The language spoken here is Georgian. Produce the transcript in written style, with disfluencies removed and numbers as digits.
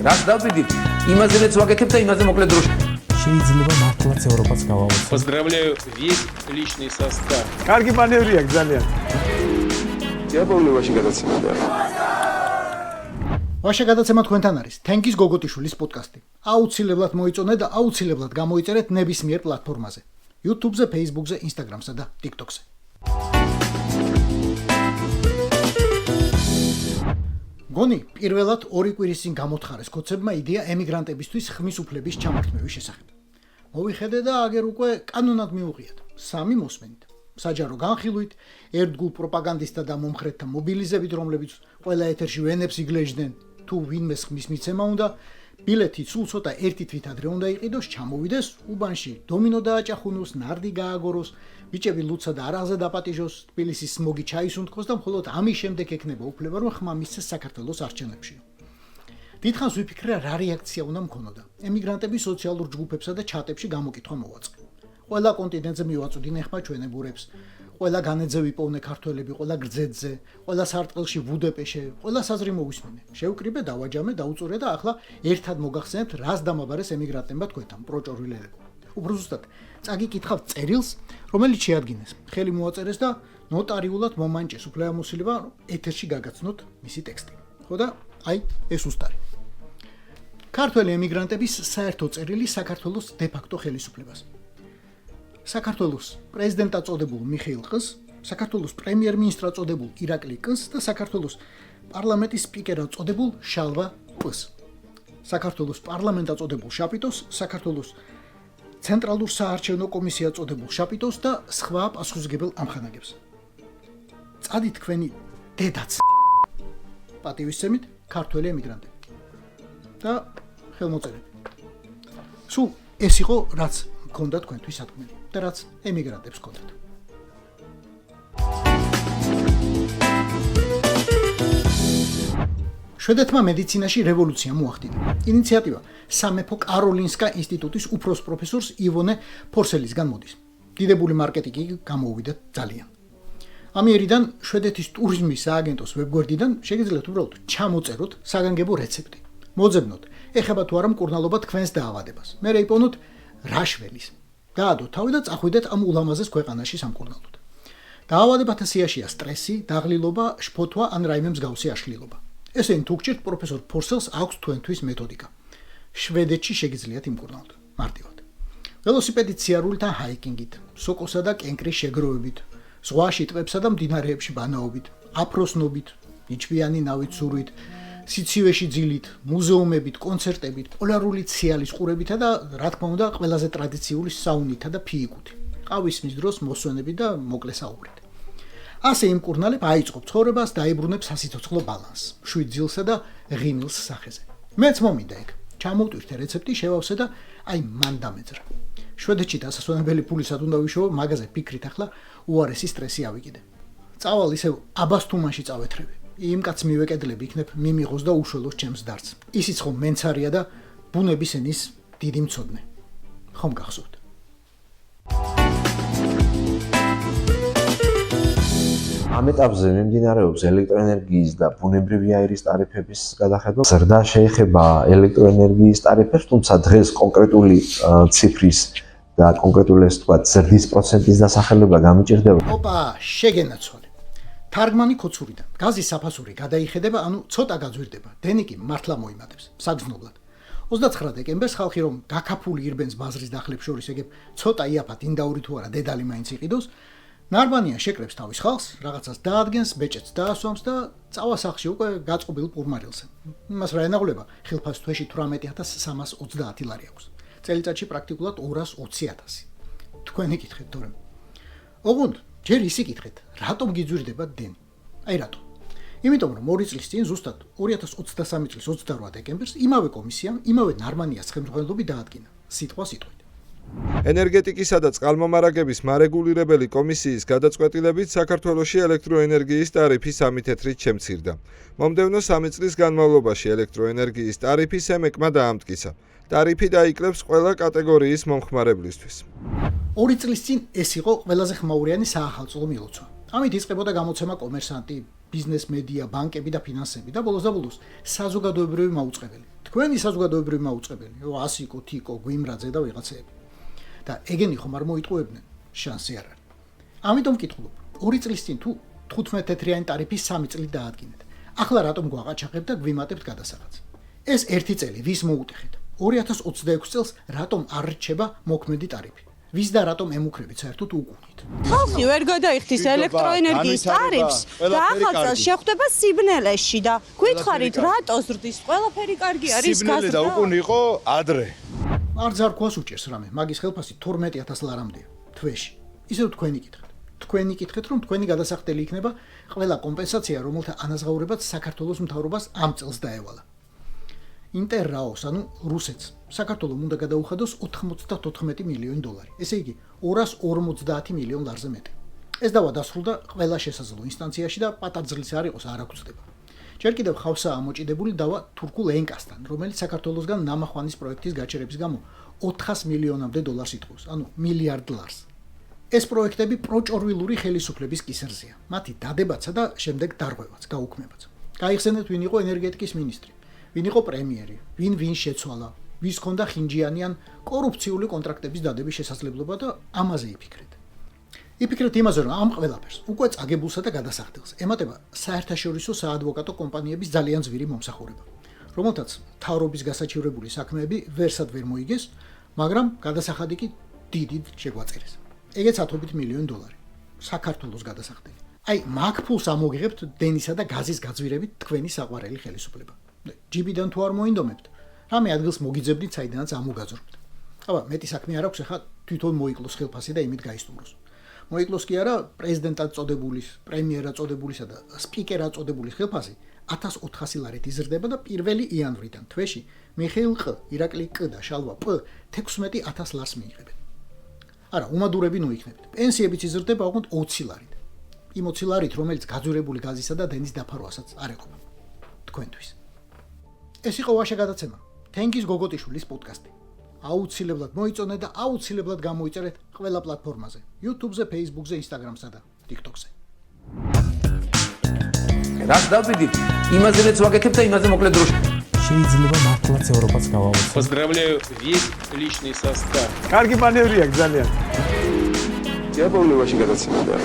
რას დავდივით, იმაზე მეც ვაკეთებ და იმაზე მოკლედ დროში. შეიძლება მართლაც ევროპაც გავავოცოთ. Поздравляю весь личный состав. კარგი მანევრია ძალიან. დიაბოლოვაში გადაცემდა. ვაშა გადაცემა თქვენთან არის თენგის გოგოტიშვილის პოდკასტი. აუცილებლად მოიწონეთ და აუცილებლად გამოიწერეთ ნებისმიერ პლატფორმაზე. YouTube-ზე, Facebook-ზე, Instagram-სა და TikTok-ზე. გონი პირველად 2 კვირის წინ გამოთხარეს კოცებმა იდეა ემიგრანტებისთვის ხმის უფლების ჩამორთმევის შესახებ. მოვიხედე და აგერ უკვე კანონად მიუღიათ. 3 მოსმენით. საჯარო განხილვით, ერთგულ პროპაგანდისტთა და მომხრეთთა მობილიზებით, რომლებიც ყველა ეთერში ვენებს იგლეჯდნენ, თუ ვინმეს ხმის მიცემა უნდა, ბილეთი სულ ცოტა ერთი თვით ადრე უნდა იყიდოს, ჩამოვიდეს, უბანში დომინო დააჭახუნოს, ნარდი გააგოროს, ბიჭები ლუცა და არაღზე დაპატიჟოს, თბილისის სმოგი ჩაისუნთქოს და მხოლოდ ამის შემდეგ ექნება უფლება, რომ ხმა მისცეს საქართველოს არჩევნებში. დიდხანს ვიფიქრე, რა რეაქცია უნდა მქონოდა. ემიგრანტების სოციალურ ჯგუფებსა და ჩატებში გამოკითხვა მოვაწყე. ყველა კონტინენტზე მივაწვდინე ხმა ჩვენებურებს, ყველა განეძე ვიპოვნე ქართველები, ყველა გრძედზე, ყველა სარტყელში ვუდეპეშე, ყველა საზრი მოვისმინე. შევკრიბე, დავაჯამე, დაუწურე და ახლა ერთად მოგახსენებთ, რას დამაბარეს ემიგრანტებმა თქვენთან, პროჭორვილერებო. უფრო ზუსტად, წაგიკითხავთ წერილს, რომელიც შეადგინეს. ხელი მოაწერეს და ნოტარიულად მომანჭეს უფლებამოსილება ეთერში გაგაცნოთ მისი ტექსტი. ხო და აი ეს უსტარი. ქართველი ემიგრანტების საერთო წერილი საქართველოს დე-ფაქტო ხელისუფლებას. საქართველოს პრეზიდენტად წოდებულ მიხეილ ყს, საქართველოს პრემიერ-მინისტრად წოდებულ ირაკლი კს და საქართველოს პარლამენტის სპიკერად წოდებულ შალვა პს. საქართველოს პარლამენტად წოდებულ შაპიტოს, საქართველოს ცენტრალურ საარჩევნო კომისიად წოდებულ შაპიტოს და სხვა პასუხისმგებელ ამხანაგებს. წადი თქვენი დედაც პატივისცემით ქართველი ემიგრანტები. და ხელმოწერები. სულ ეს იყო რაც მქონდა თქვენთვის სათქმელი და რაც ემიგრანტებს ჰქონდათ. შვედეთმა მედიცინაში რევოლუცია მოახდინა. ინიციატივა სამეფო კაროლინსკა ინსტიტუტის უფროს პროფესორს ივონე ფორსელისგან მოდის. დიდებული მარკეტინგი გამოუვიდა ძალიან. ამიერიდან შვედეთის ტურიზმის სააგენტოს ვებგვერდიდან შეგიძლიათ უბრალოდ ჩამოწეროთ საგანგებო რეცეპტი. მოძებნოთ, ეხება თუ არა მკურნალობა თქვენს დაავადებას. მე რეიპონოთ რაშველის. გაადოთ თავი და წახვიდეთ ამ ულამაზეს ქვეყანაში სამკურნალოდ. დაავადებათა სიაშია სტრესი, დაღლილობა, შფოთვა ან რაიმე მსგავსი აშლილობა. ესენი თუ გჭირთ პროფესორ ფორსელს აქვს თქვენთვის მეთოდიკა. შვედეთში შეგიძლიათ იმკურნალოთ მარტივად. ველოსიპედით სიარულით ან ჰაიკინგით, სოკოსა და კენკრის შეგროვებით, ზღვაში ტბებსა და მდინარეებში ბანაობით, აფროსნობით, ნიჩბიანი ნავით სურვით, სიცივეში ძილით, მუზეუმებით, კონცერტებით, პოლარული ციალის ყურებითა და რა თქმა უნდა ყველაზე ტრადიციული საუნითა და ფიიკუთი. ყავისმის დროს მოსვენებით და მოკლე საუბრით. ასე იმკურნალებ აიწყობ ცხოვრებას და აიბრუნებს სასიცოცხლო ბალანსს, შვიდ ძილსა და ღიმილს სახეზე. მეც მომიდა ეგ. ჩამოვტვირთე რეცეპტი, შევავსე და აი მან დამეძრა. შვედეთში დასასვენებელი ფულისად უნდა ვიშოვო, მაგაზე ფიქრით ახლა უარესი სტრესი ავიკიდე. წავალ ისევ აბასთუმანში წავეთრები. იმ კაც მივეკედლები იქნებ მიმიღოს და უშველოს ჩემს დარც. ისიც ხომ მენცარია და ბუნების ენის დიდი მცოდნე. ხომ გახსოვთ? ამ ეტაპზე მიმდინარეობს ელექტროენერგიის და ბუნებრივი აირის ტარიფების გადახედვა. ზრდა შეეხება ელექტროენერგიის ტარიფებს, თუმცა დღეს კონკრეტული ციფრის და კონკრეტული ეს თქვა ზრდის პროცენტის დასახელება გამიჭირდება. ოპა, შეგენაცვალე. თარგმანი ქოცურიდან. გაზის საფასური გადაიხედება, ანუ ცოტა გაძვირდება. დენიკი მართლა მოიმატებს, საგრძნობლად. 29 დეკემბერს ხალხი რომ გაქაფული ირბენს ბაზრის დახლებს შორის ეგებ ცოტა იაფად ინდაური თუ არა დედალი მაინც იყიდოს, ნარბანია შეკრებს თავის ხალხს, რაღაცას დაადგენს, ბეჭედს დაასვამს და წავა სახლში უკვე გაწყობილ პურმარილზე. იმას რა ენაღვლება, ხილფას თვეში 18330 ლარი აქვს. წელიწადში პრაქტიკულად 220,000. თქვენი კითხეთ თორემ. ოღონდ ჯერ ისი კითხეთ, რატომ გიძვირდება დენი? აი რატომ? იმიტომ რომ 2 წლის წინ ზუსტად 2023 წლის 28 დეკემბერს იმავე კომისიამ, იმავე ნარმანიას ხელმძღვანელობით დაადგინა. სიტყვა სიტყვით. ენერგეტიკისა და წყალმომარაგების მარეგულირებელი კომისიის გადაწყვეტილებით საქართველოში ელექტროენერგიის ტარიფი 3 თეთრით შემცირდა. მომდევნო 3 წლის განმავლობაში ელექტროენერგიის ტარიფი სემეკმა დაამტკიცა. ტარიფი დაიკლებს ყველა კატეგორიის მომხმარებლისთვის. 2 წლის წინ ეს იყო ყველაზე ხმაურიანი საახალწლო მილოცვა. ამით იწყებოდა გამოცემა კომერსანტი, ბიზნეს მედია, ბანკები და ფინანსები და ბოლოს და ბოლოს საზოგადოებრივი მაუწყებელი. თქვენი საზოგადოებრივი მაუწყებელი, 100 კო, თიკო, გვიმრაძე და ვიღაცეები. და ეგენი ხომ არ მოიტყუებდნენ, შანსი არ არის. ამიტომ ვკითხულობ, 2 წლის წინ თუ 15 თეთრიანი ტარიფი 3 წლით დაადგინეთ. ახლა რატომ გვაყაჩაღებთ და გვიმატებთ გადასახადს? ეს 1 წელი ვის მოუტეხეთ? 2026 წელს რატომ არ რჩება მოქმედი ტარიფი? ვის და რატომ ემუქრებით საერთოდ უკუნით? ხალხი ვერ გადაიხდის ელექტროენერგიის ტარიფს და ახალ წელს შეხვდება სიბნელეში და გითხარით რატო ზრდის? ყველაფერი კარგი არის გაზრდა. სიბნელე და უკუნი იყო ადრე. არ ძარქვას უჭერს რამე, მაგის ხელფასი 12000 ლარამდეა თვეში. ისევ თქვენი კითხეთ. თქვენი კითხეთ, რომ თქვენი გადასახდელი იქნება ყველა კომპენსაცია, რომელთა ანაზღაურებაც საქართველოს მთავრობას ამ წელს დაევალა. ინტერრაოს, ანუ რუსეთს, საქართველოს უნდა გადაუხადოს 94 მილიონი დოლარი. ესე იგი, 250 მილიონ ლარზე მეტი. ეს დავა დასრულდა ყველა შესაძლო ინსტანციაში და პატარძლის არ იყოს არ აგვწდება. ჯერ კიდევ ხავსაა მოჭიდებული დავა თურქულ ენკასთან, რომელიც საქართველოსგან ნამახვანის პროექტის გაჩერების გამო 400 მილიონამდე დოლარს იტყვის, ანუ მილიარდ ლარს. ეს პროექტები პროჭორვილური ხელისუფლების კისერზეა. მათი დადებაცა და შემდეგ დარღვევაც, გაუქმებაც. გაიხსენეთ, ვინ იყო ენერგეტიკის მინისტრი, ვინ იყო პრემიერი, ვინ შეცვალა, ვის ჰქონდა ხინჯიანიან კორუფციული კონტრაქტების დადების შესაძლებლობა და ამაზე იფიქრეთ. იფიქრეთ იმაზე, რომ ამ ყველაფერს უკვე წაგებულსა და გადასახდელს ემატება საერთაშორისო საადვოკატო კომპანიების ძალიან ძვირი მომსახურება, რომელთაც მთავრობის გასაჩივრებული საქმეები ვერსად ვერ მოიგეს, მაგრამ გადასახადი კი დიდ შეგვაწერეს. ეგეც 10 მილიონი დოლარი. საქართველოს გადასახდელი. აი, მაგ ფულს ამოგიღებთ დენისა და გაზის გაძვირებით თქვენი საყვარელი ხელისუფლება. ჯიბიდან თუ არ მოინდომებთ, რამე ადგილს მოგიძებდით, საიდანაც ამოგაძრობთ. აბა, მეტი საქმე არ აქვს, ახლა თვითონ მოიკლოს ხელფასი და იმით გაისტუმროს. მოიკლოს კი არა პრეზიდენტად წოდებულის, პრემიერად წოდებულისა და სპიკერად წოდებულის ხელფასი 1400 ლარით იზრდება და 1 იანვრიდან თვეში მიხეილ ყ, ირაკლი კ და შალვა პ 16000 ლარს მიიღებენ. არა, უმადურები ნუ იქნებით. პენსიებიც იზრდება ოღონდ 20 ლარით. იმ 20 ლარით, რომელიც გაძვირებული გაზისა და დენის დაფარვასაც არ ეყოფა. თქვენთვის. ეს იყო ვაშა გადაცემა. თენგიზ გოგოტიშვილის პოდკასტი. აუცილებლად მოიწონეთ და აუცილებლად გამოიწერეთ ყველა პლატფორმაზე: YouTube-ზე, Facebook-ზე, Instagram-სა და TikTok-ზე. რაც დავიდით, იმაზეც ვაკეთებ და იმაზე მოკლედ დროში. შეიძლება მართლაც ევროპაც გავავოცოთ. Поздравляю весь личный состав. კარგი მანევრია ძალიან. Я помню ваши გადაცემა და